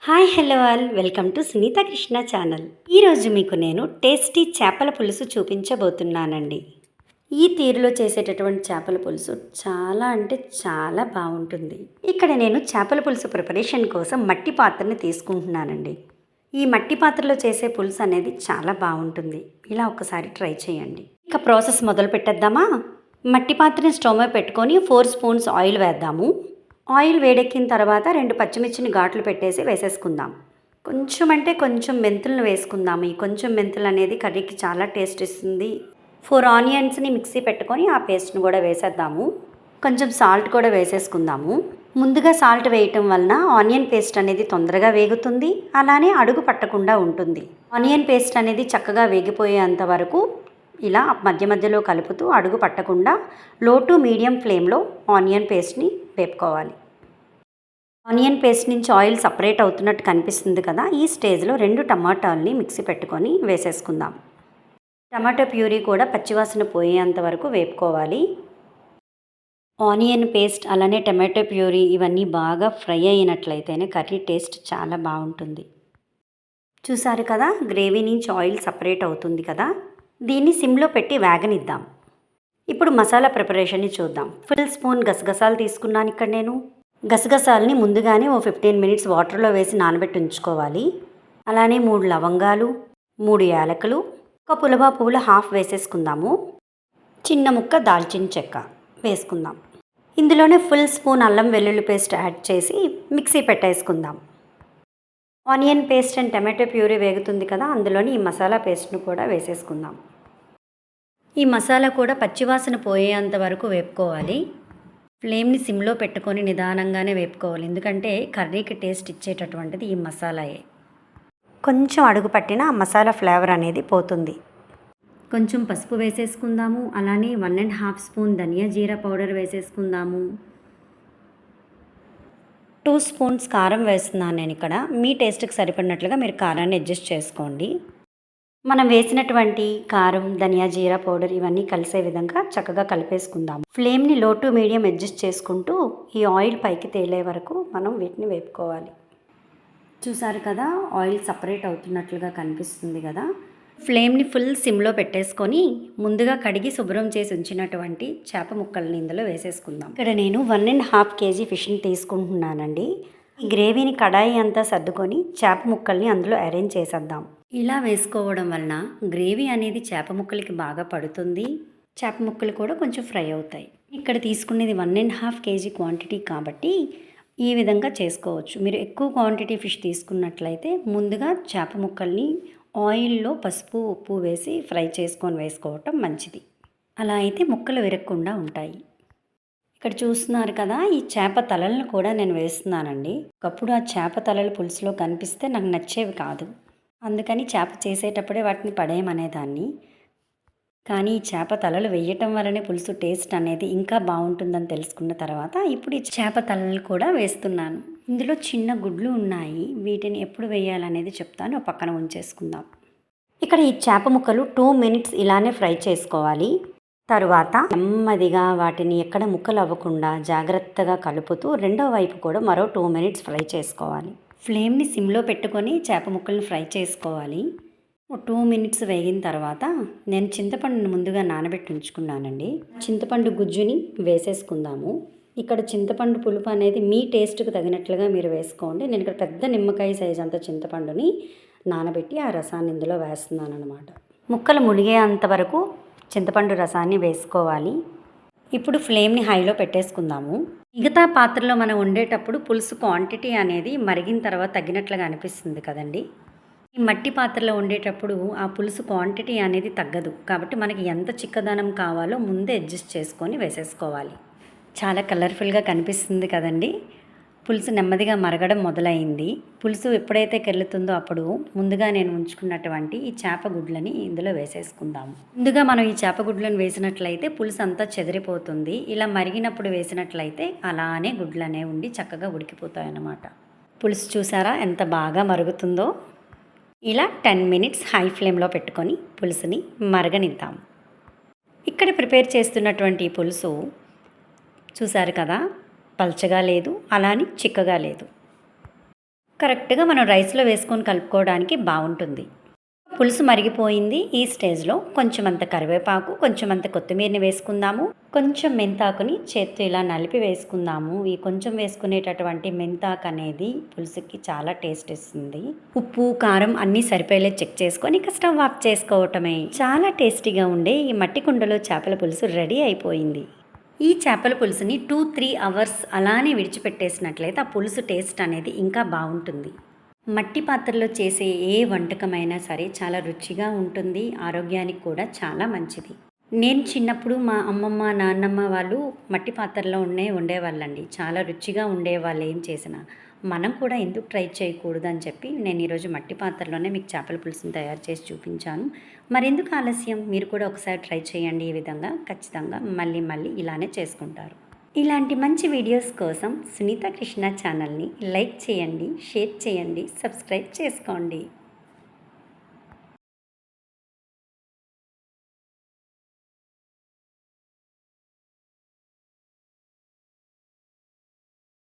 Hi hello all welcome to Sunita Krishna channel. ఈరోజు మీకు నేను టేస్టీ చేపల పులుసు చూపించబోతున్నానండి. ఈ తీరులో చేసేటటువంటి చేపల పులుసు చాలా అంటే చాలా బాగుంటుంది. ఇక్కడ నేను చేపల పులుసు ప్రిపరేషన్ కోసం మట్టి పాత్రని తీసుకుంటున్నానండి. ఈ మట్టి పాత్రలో చేసే పులుసు అనేది చాలా బాగుంటుంది. ఇలా ఒకసారి ట్రై చేయండి. ఇక ప్రాసెస్ మొదలు పెట్టేద్దామా? మట్టి పాత్రని స్టవ్ మీద పెట్టుకొని 4 స్పూన్స్ ఆయిల్ వేద్దాము. ఆయిల్ వేడెక్కిన తర్వాత 2 పచ్చిమిర్చిని ఘాట్లు పెట్టేసి వేసేసుకుందాం. కొంచెం అంటే కొంచెం మెంతులను వేసుకుందాము. ఈ కొంచెం మెంతులు అనేది కర్రీకి చాలా టేస్ట్ ఇస్తుంది. 4 ఆనియన్స్ని మిక్సీ పెట్టుకొని ఆ పేస్ట్ని కూడా వేసేద్దాము. కొంచెం సాల్ట్ కూడా వేసేసుకుందాము. ముందుగా సాల్ట్ వేయటం వలన ఆనియన్ పేస్ట్ అనేది తొందరగా వేగుతుంది, అలానే అడుగు పట్టకుండా ఉంటుంది. ఆనియన్ పేస్ట్ అనేది చక్కగా వేగిపోయేంత వరకు ఇలా మధ్య మధ్యలో కలుపుతూ అడుగు పట్టకుండా లో టు మీడియం ఫ్లేమ్లో ఆనియన్ పేస్ట్ని వేపుకోవాలి. ఆనియన్ పేస్ట్ నుంచి ఆయిల్ సపరేట్ అవుతున్నట్టు కనిపిస్తుంది కదా, ఈ స్టేజ్లో 2 టమాటాలని మిక్సీ పెట్టుకొని వేసేసుకుందాం. టమాటో ప్యూరీ కూడా పచ్చివాసన పోయేంత వరకు వేపుకోవాలి. ఆనియన్ పేస్ట్ అలానే టమాటో ప్యూరీ ఇవన్నీ బాగా ఫ్రై అయినట్లయితేనే కర్రీ టేస్ట్ చాలా బాగుంటుంది. చూసారు కదా, గ్రేవీ నుంచి ఆయిల్ సపరేట్ అవుతుంది కదా, దీన్ని సిమ్లో పెట్టి వేగనిద్దాం. ఇప్పుడు మసాలా ప్రిపరేషన్ని చూద్దాం. ఫుల్ స్పూన్ గసగసాలు తీసుకున్నాను ఇక్కడ నేను. గసగసాలని ముందుగానే 15 మినిట్స్ వాటర్లో వేసి నానబెట్టి ఉంచుకోవాలి. అలానే 3 లవంగాలు, 3 యాలకులు, ఒక పులవ పువ్వులు హాఫ్ వేసేసుకుందాము. చిన్న ముక్క దాల్చిన చెక్క వేసుకుందాం. ఇందులోనే ఫుల్ స్పూన్ అల్లం వెల్లుల్లి పేస్ట్ యాడ్ చేసి మిక్సీ పెట్టేసుకుందాం. Onion paste and tomato puree వేగుతుంది కదా, అందులోని ఈ మసాలా పేస్ట్ను కూడా వేసేసుకుందాం. ఈ మసాలా కూడా పచ్చివాసన పోయేంత వరకు వేపుకోవాలి. ఫ్లేమ్ని సిమ్లో పెట్టుకొని నిదానంగానే వేపుకోవాలి, ఎందుకంటే కర్రీకి టేస్ట్ ఇచ్చేటటువంటిది ఈ మసాలాయే. కొంచెం అడుగు పట్టిన ఆ మసాలా ఫ్లేవర్ అనేది పోతుంది. కొంచెం పసుపు వేసేసుకుందాము. అలానే 1.5 స్పూన్ ధనియా జీరా పౌడర్ వేసేసుకుందాము. 2 స్పూన్స్ కారం వేస్తున్నాను నేను ఇక్కడ. మీ టేస్ట్కి సరిపడినట్లుగా మీరు కారాన్ని అడ్జస్ట్ చేసుకోండి. మనం వేసినటువంటి కారం, ధనియా జీరా పౌడర్ ఇవన్నీ కలిసే విధంగా చక్కగా కలిపేసుకుందాం. ఫ్లేమ్ని లో టు మీడియం అడ్జస్ట్ చేసుకుంటూ ఈ ఆయిల్ పైకి తేలే వరకు మనం వీటిని వేపుకోవాలి. చూసారు కదా, ఆయిల్ సపరేట్ అవుతున్నట్లుగా కనిపిస్తుంది కదా. ఫ్లేమ్ని ఫుల్ సిమ్లో పెట్టేసుకొని ముందుగా కడిగి శుభ్రం చేసి ఉంచినటువంటి చేప ముక్కల్ని ఇందులో వేసేసుకుందాం. ఇక్కడ నేను 1.5 kg ఫిష్ని తీసుకుంటున్నానండి. ఈ గ్రేవీని కడాయి అంతా సర్దుకొని చేప ముక్కల్ని అందులో అరేంజ్ చేసేద్దాం. ఇలా వేసుకోవడం వలన గ్రేవీ అనేది చేప ముక్కలకి బాగా పడుతుంది. చేప ముక్కలు కూడా కొంచెం ఫ్రై అవుతాయి. ఇక్కడ తీసుకునేది 1.5 kg క్వాంటిటీ కాబట్టి ఈ విధంగా చేసుకోవచ్చు. మీరు ఎక్కువ క్వాంటిటీ ఫిష్ తీసుకున్నట్లయితే ముందుగా చేప ముక్కల్ని ఆయిల్లో పసుపు ఉప్పు వేసి ఫ్రై చేసుకొని వేసుకోవటం మంచిది. అలా అయితే ముక్కలు విరగకుండా ఉంటాయి. ఇక్కడ చూస్తున్నారు కదా, ఈ చేప తలలను కూడా నేను వేస్తున్నానండి. ఒకప్పుడు ఆ చేప తలలు పులుసులో కనిపిస్తే నాకు నచ్చేవి కాదు, అందుకని చేప చేసేటప్పుడే వాటిని పడేయమనేదాన్ని. కానీ ఈ చేప తలలు వేయటం వల్లనే పులుసు టేస్ట్ అనేది ఇంకా బాగుంటుందని తెలుసుకున్న తర్వాత ఇప్పుడు ఈ చేప తలలు కూడా వేస్తున్నాను. ఇందులో చిన్న గుడ్లు ఉన్నాయి, వీటిని ఎప్పుడు వేయాలనేది చెప్తాను, పక్కన ఉంచేసుకుందాం. ఇక్కడ ఈ చేప ముక్కలు 2 మినిట్స్ ఇలానే ఫ్రై చేసుకోవాలి. తరువాత నెమ్మదిగా వాటిని ఎక్కడ ముక్కలు అవ్వకుండా జాగ్రత్తగా కలుపుతూ రెండో వైపు కూడా మరో 2 మినిట్స్ ఫ్రై చేసుకోవాలి. ఫ్లేమ్ని సిమ్లో పెట్టుకొని చేప ముక్కల్ని ఫ్రై చేసుకోవాలి. 2 మినిట్స్ వేగిన తర్వాత నేను చింతపండుని ముందుగా నానబెట్టి ఉంచుకున్నానండి. చింతపండు గుజ్జుని వేసేసుకుందాము. ఇక్కడ చింతపండు పులుపు అనేది మీ టేస్ట్కి తగినట్లుగా మీరు వేసుకోండి. నేను ఇక్కడ పెద్ద నిమ్మకాయ సైజ్ అంత చింతపండుని నానబెట్టి ఆ రసాన్ని ఇందులో వేస్తున్నాను అనమాట. ముక్కలు మునిగేంత వరకు చింతపండు రసాన్ని వేసుకోవాలి. ఇప్పుడు ఫ్లేమ్ని హైలో పెట్టేసుకుందాము. మిగతా పాత్రలో మనం వండేటప్పుడు పులుసు క్వాంటిటీ అనేది మరిగిన తర్వాత తగ్గినట్లుగా అనిపిస్తుంది కదండి. ఈ మట్టి పాత్రలో వండేటప్పుడు ఆ పులుసు క్వాంటిటీ అనేది తగ్గదు, కాబట్టి మనకి ఎంత చిక్కదనం కావాలో ముందే అడ్జస్ట్ చేసుకొని వేసేసుకోవాలి. చాలా కలర్ఫుల్గా కనిపిస్తుంది కదండి. పులుసు నెమ్మదిగా మరగడం మొదలైంది. పులుసు ఎప్పుడైతే కెర్లుతుందో అప్పుడు ముందుగా నేను ఉంచుకున్నటువంటి ఈ చేప గుడ్లని ఇందులో వేసేసుకుందాము. ముందుగా మనం ఈ చేప గుడ్లను వేసినట్లయితే పులుసు అంతా చెదిరిపోతుంది. ఇలా మరిగినప్పుడు వేసినట్లయితే అలానే గుడ్లనే ఉండి చక్కగా ఉడికిపోతాయి అన్నమాట. పులుసు చూసారా ఎంత బాగా మరుగుతుందో. ఇలా 10 మినిట్స్ హై ఫ్లేమ్లో పెట్టుకొని పులుసుని మరగనిద్దాం. ఇక్కడ ప్రిపేర్ చేస్తున్నటువంటి పులుసు చూసారు కదా, పల్చగా లేదు, అలాని చిక్కగా లేదు. కరెక్ట్గా మనం రైస్లో వేసుకొని కలుపుకోవడానికి బాగుంటుంది. పులుసు మరిగిపోయింది. ఈ స్టేజ్లో కొంచెం అంత కరివేపాకు, కొంచెం అంత కొత్తిమీరని వేసుకుందాము. కొంచెం మెంతాకుని చేత్తో ఇలా నలిపి వేసుకుందాము. ఈ కొంచెం వేసుకునేటటువంటి మెంతాకు అనేది పులుసుకి చాలా టేస్ట్ ఇస్తుంది. ఉప్పు కారం అన్నీ సరిపోయేలా చెక్ చేసుకొని ఇక స్టవ్ ఆఫ్ చేసుకోవటమే. చాలా టేస్టీగా ఉండే ఈ మట్టి కుండలో చేపల పులుసు రెడీ అయిపోయింది. ఈ చేపల పులుసుని 2-3 అవర్స్ అలానే విడిచిపెట్టేసినట్లయితే ఆ పులుసు టేస్ట్ అనేది ఇంకా బాగుంటుంది. మట్టి పాత్రలో చేసే ఏ వంటకమైనా సరే చాలా రుచిగా ఉంటుంది. ఆరోగ్యానికి కూడా చాలా మంచిది. నేను చిన్నప్పుడు మా అమ్మమ్మ, నాన్నమ్మ వాళ్ళు మట్టి పాత్రలో ఉండేవాళ్ళండి. చాలా రుచిగా ఉండేవాళ్ళు ఏం చేసినా. మనం కూడా ఎందుకు ట్రై చేయకూడదని చెప్పి నేను ఈరోజు మట్టి పాత్రలోనే మీకు చేపల పులుసుని తయారు చేసి చూపించాను. మరెందుకు ఆలస్యం? మీరు కూడా ఒకసారి ట్రై చేయండి. ఈ విధంగా ఖచ్చితంగా మళ్ళీ మళ్ళీ ఇలానే చేసుకుంటారు. ఇలాంటి మంచి వీడియోస్ కోసం సునీత కృష్ణ ఛానల్ని లైక్ చేయండి, షేర్ చేయండి, సబ్స్క్రైబ్ చేసుకోండి.